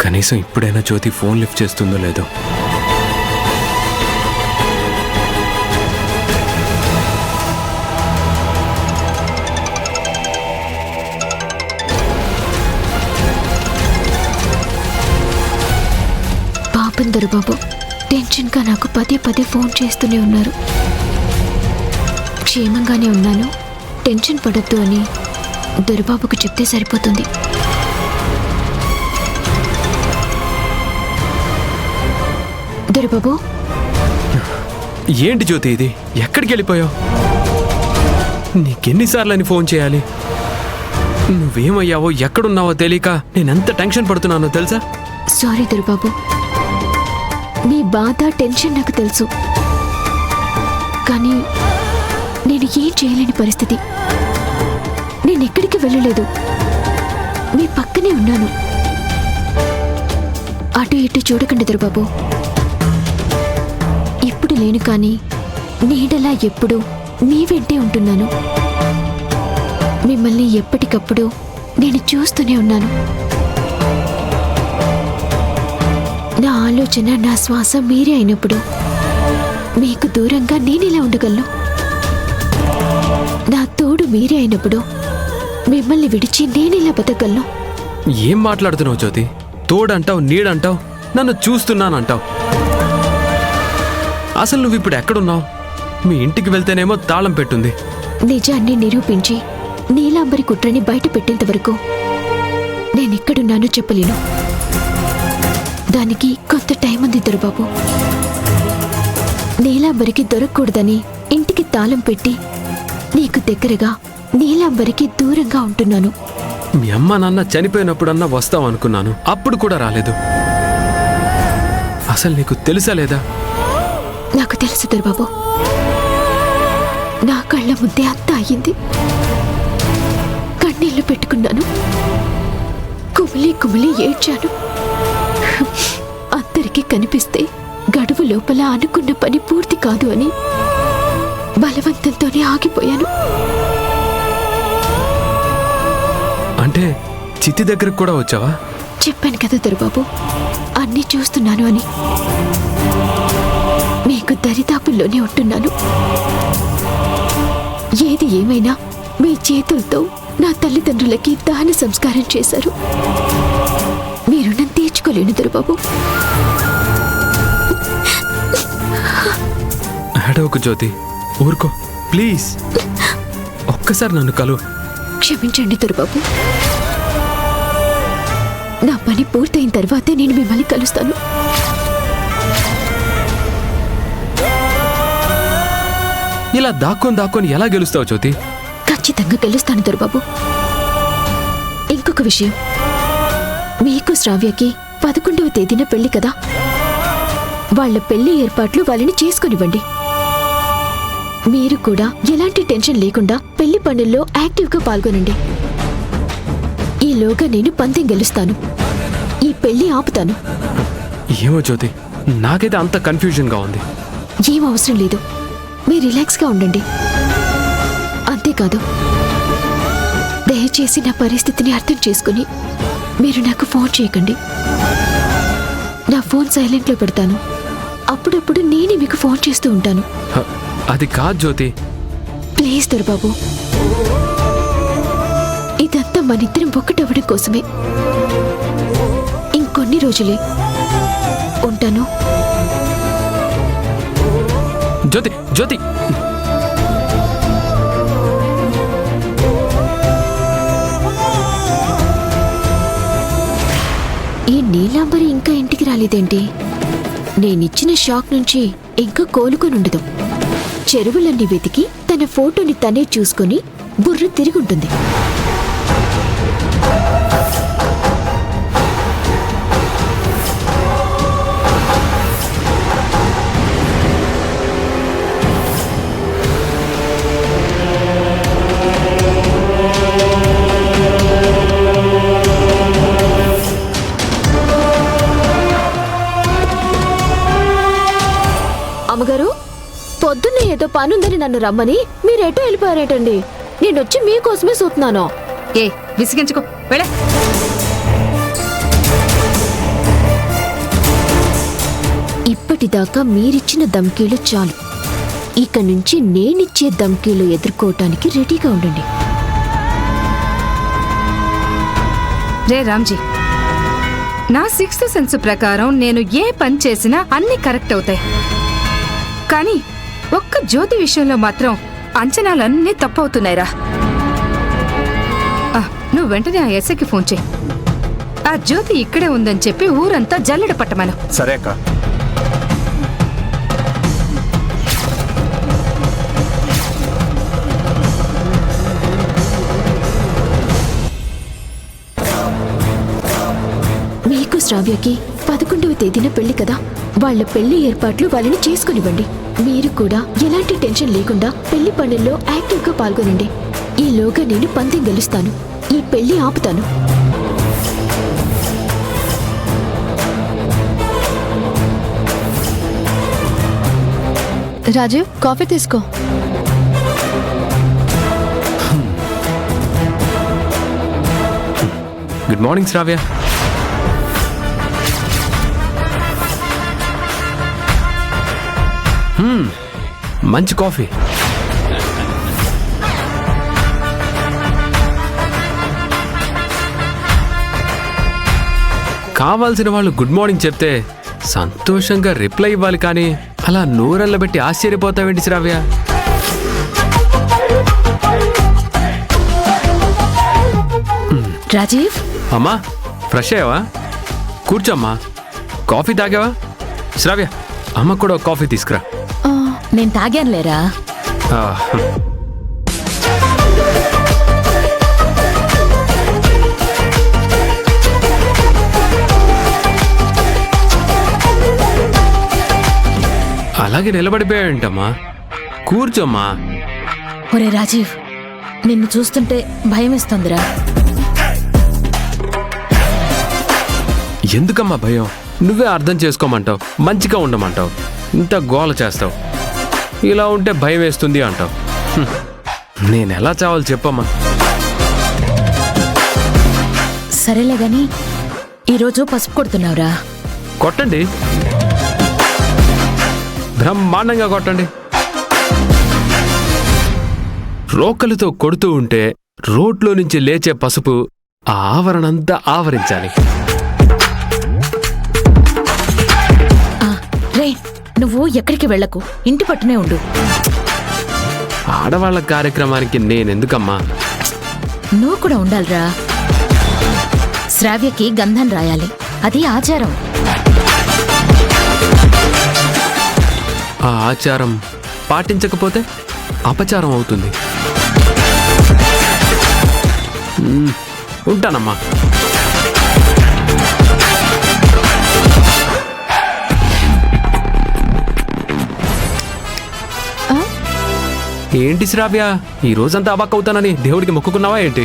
కనీసం ఇప్పుడైనా జ్యోతి phone lift చేస్తుందో లేదో. పాపం దొరబాబు టెన్షన్గా నాకు పదే పదే ఫోన్ చేస్తూనే ఉన్నారు. క్షేమంగానే ఉన్నాను, టెన్షన్ పడొద్దు అని దొరబాబుకు చెప్తే సరిపోతుంది. దొరబాబు, ఏంటి జ్యోతి ఇది? ఎక్కడికి వెళ్ళిపోయావు? నీకెన్నిసార్లని ఫోన్ చేయాలి? నువ్వేమయ్యావో ఎక్కడున్నావో తెలియక నేనెంత టెన్షన్ పడుతున్నానో తెలుసా? సారీ దొరబాబు, మీ బాధ టెన్షన్ నాకు తెలుసు, కానీ నేను ఏం చేయలేని పరిస్థితి. నేనెక్కడికి వెళ్ళలేదు, మీ పక్కనే ఉన్నాను. అటు ఇటు చూడకండి దొరబాబు. ఇప్పుడు లేను, కానీ నీడలా ఎప్పుడూ మీ వెంటే ఉంటున్నాను. మిమ్మల్ని ఎప్పటికప్పుడు నేను చూస్తూనే ఉన్నాను. నా ఆలోచన, నా శ్వాస మీరే అయినప్పుడు మీకు దూరంగా నేనెలా ఉండగలను? నా తోడు మీరే అయినప్పుడు మిమ్మల్ని విడిచి నేనెలా బతకగలను? ఏం మాట్లాడుతున్నావు జ్యోతి? తోడంటావు, నీడంటావు, నన్ను చూస్తున్నానంటావు. అసలు నువ్వు ఇప్పుడు ఎక్కడున్నావు? మీ ఇంటికి వెళ్తేనేమో తాళం పెట్టుంది. నిజాన్ని నిరూపించి నీలాంబరి కుట్రని బయట పెట్టేంత వరకు నేనెక్కడున్నానో చెప్పలేను. దానికి కొంత టైం ఉంది దొరబాబు. నీలాంబరికి దొరకకూడదని ఇంటికి తాళం పెట్టి నీకు దగ్గరగా, నీలాంబరికి దూరంగా ఉంటున్నాను. మీ అమ్మ నాన్న చనిపోయినప్పుడన్నా వస్తావనుకున్నాను, అప్పుడు కూడా రాలేదు. అసలు నీకు తెలుసా లేదా? నాకు తెలుసు దొరబాబు, నా కళ్ళ ముందే అంతా అయ్యింది. కన్నీళ్లు పెట్టుకున్నాను, కుమిలి కుమిలి ఏడ్చాను. అందరికీ కనిపిస్తే గడువు లోపల అనుకున్న పని పూర్తి కాదు అని బలవంతంతోనే ఆగిపోయాను. అంటే చితి దగ్గరకు కూడా వచ్చావా? చెప్పాను కదా దొరబాబు, అన్నీ చూస్తున్నాను అని. మీకు దరిదాపుల్లోనే ఉంటున్నాను. ఏది ఏమైనా మీ చేతులతో నా తల్లిదండ్రులకి దహన సంస్కారం చేశారు. మీ రుణం తీర్చుకోలేను దొరబాబు. ఏడవకు జ్యోతి, ఊరుకో ప్లీజ్. ఒక్కసారి నన్ను కలువు. క్షమించండి దొరబాబు, నా పని పూర్తయిన తర్వాతే నేను మిమ్మల్ని కలుస్తాను. ఇలా దాక్కొని ఎలా గెలుస్తావు జ్యోతి? ఖచ్చితంగా గెలుస్తాను దొరబాబు. ఇంకొక విషయం, మీకు శ్రావ్యకి 11వ తేదీన పెళ్లి కదా, వాళ్ళ పెళ్లి ఏర్పాట్లు వాళ్ళని చేసుకునివ్వండి. మీరు కూడా ఎలాంటి టెన్షన్ లేకుండా పెళ్లి పనుల్లో యాక్టివ్గా పాల్గొనండి. ఈలోగా నేను పందెం గెలుస్తాను, ఈ పెళ్లి ఆపుతాను. ఏమో జ్యోతి, నాకైతే అంత కన్ఫ్యూజన్గా ఉంది. ఏం అవసరం లేదు, మీరు రిలాక్స్గా ఉండండి. అంతేకాదు, దయచేసి నా పరిస్థితిని అర్థం చేసుకుని మీరు నాకు ఫోన్ చేయకండి. నా ఫోన్ సైలెంట్లో పెడతాను, అప్పుడప్పుడు నేనే మీకు ఫోన్ చేస్తూ ఉంటాను. అది కాదు జ్యోతి. ప్లీజ్ దొరబాబు, ఇదంతా మనిద్దరం ఒక్కటవ్వడం కోసమే. ఇంకొన్ని రోజులే, ఉంటాను. జ్యోతి జ్యోతి, ఈ నీలాంబరి ఇంకా ఇంటికి రాలేదేంటి? నేనిచ్చిన షాక్ నుంచి ఇంకా కోలుకొనుండదు. చెరువులన్నీ వెతికి తన ఫోటోని తనే చూసుకుని బుర్ర తిరుగుంటుంది. అమ్మగారు, పొద్దున్నే ఏదో పనుందని నన్ను రమ్మని మీరెటో వెళ్ళిపోయారేటండి. నేనొచ్చి మీకోసమే చూస్తున్నాను. ఏ విసిగించుకో, వెళ్ళే. ఇప్పటిదాకా మీరిచ్చిన ధమ్కీలు చాలు. ఇక నుంచి నేనిచ్చే ధమ్కీలు ఎదుర్కోవటానికి రెడీగా ఉండండి. రే రామ్జీ, నా 6th సెన్స్ ప్రకారం నేను ఏ పని చేసినా అన్ని కరెక్ట్ అవుతాయి. కానీ ఒక్క జ్యోతి విషయంలో మాత్రం అంచనాలన్నీ తప్పవుతున్నాయిరా. నువ్వు వెంటనే ఆ ఎస్ఐకి ఫోన్ చేయి. ఆ జ్యోతి ఇక్కడే ఉందని చెప్పి ఊరంతా జల్లెడ పట్టమను. సరే అక్క. మీకు శ్రావ్యకి 11వ తేదీన పెళ్లి కదా, వాళ్ళ పెళ్లి ఏర్పాట్లు వాళ్ళని చేసుకునివ్వండి. మీరు కూడా ఎలాంటి టెన్షన్ లేకుండా పెళ్లి పనుల్లో యాక్టివ్గా పాల్గొనండి. ఈలోగా నేను పందెం గెలుస్తాను, ఈ పెళ్లి ఆపుతాను. రాజీవ్, కాఫీ తీసుకో. గుడ్ మార్నింగ్ శ్రావ్య. మంచి కాఫీ. కావాల్సిన వాళ్ళు గుడ్ మార్నింగ్ చెప్తే సంతోషంగా రిప్లై ఇవ్వాలి, కానీ అలా నూరెళ్ళబెట్టి ఆశ్చర్యపోతావేంటి శ్రావ్య? రాజీవ్, అమ్మా ఫ్రెష్ అయ్యావా? కూర్చోమ్మా. కాఫీ తాగావా? శ్రావ్య, అమ్మ కూడా ఒక కాఫీ తీసుకురా. నేను తాగానులేరా. ఆ, అలాగే నిలబడిపోయావేంటమ్మా? కూర్చోమ్మా. ఒరే రాజీవ్, నిన్ను చూస్తుంటే భయం వేస్తుందిరా. ఎందుకమ్మా భయం? నువ్వే అర్థం చేసుకోమంటావు, మంచిగా ఉండమంటావు, ఇంత గోల చేస్తావు. ఇలా ఉంటే భయం వేస్తుంది అంటావు. నేను ఎలా చావాలి చెప్పమ్మా? సరేలే గాని ఈరోజు పసుపు కొడుతున్నావురా. కొట్టండి, బ్రహ్మాండంగా కొట్టండి. రోకలితో కొడుతూ ఉంటే రోడ్లో నుంచి లేచే పసుపు ఆ ఆవరణంతా ఆవరించాలి. రే, నువ్వు ఎక్కడికి వెళ్ళకు, ఇంటి పట్టునే ఉండు. ఆడవాళ్ల కార్యక్రమానికి నేనెందుకమ్మా? నువ్వు కూడా ఉండాలిరా. శ్రావ్యకి గంధం రాయాలి, అది ఆచారం. ఆ ఆచారం పాటించకపోతే అపచారం అవుతుంది. ఉంటానమ్మా. ఏంటి శ్రావ్య, ఈ రోజంతా అబాక్ అవుతానని దేవుడికి మొక్కుకున్నావా ఏంటి?